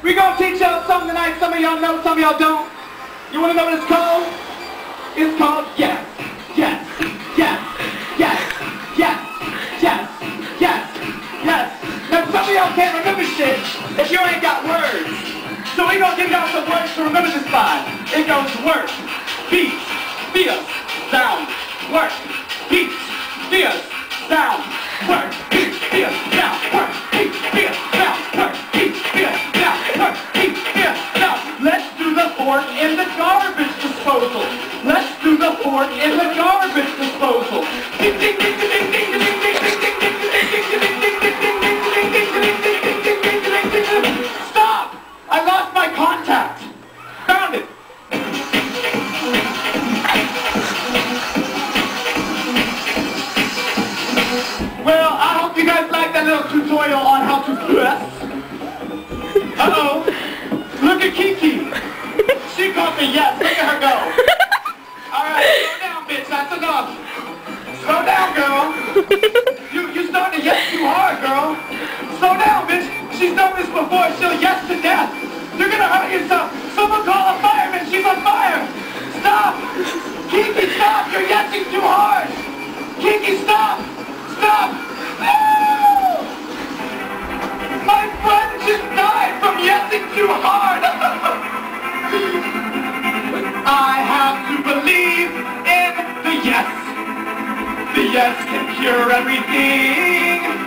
We gonna teach y'all a song tonight. Some of y'all know, some of y'all don't. You wanna know what it's called? It's called Yes, Yes, Yes, Yes, Yes, Yes, Yes, Yes. Now some of y'all can't remember shit if you ain't got words. So we gonna give y'all some words to remember this by. It goes work, beat, feel, sound, work, beat, feel, sound, work, beat, feel, sound, work, beat, feel, sound, work, beat, feel, sound, work, beat, feel, sound. Let's do the fork in the garbage disposal. Let's do the fork in the garbage disposal. Ding, ding, ding, ding, ding, ding, ding, ding, ding, ding, ding, ding, ding. Stop! I lost my contact. Found it. Well, I hope you guys like that little tutorial on how to dress. Uh-oh. Look at Kiki. She called me yes. Look at her go. Alright, slow down, bitch. That's enough. Slow down, girl. You starting to yes too hard, girl. Slow down, bitch. She's done this before. She'll yes to death. You're gonna hurt yourself. Someone call a fireman. She's on fire. Stop. Kiki, stop. You're yesing too hard. Kiki, stop. Stop. No! My friend just died from yesing too hard. I have to believe in the yes. The yes can cure everything.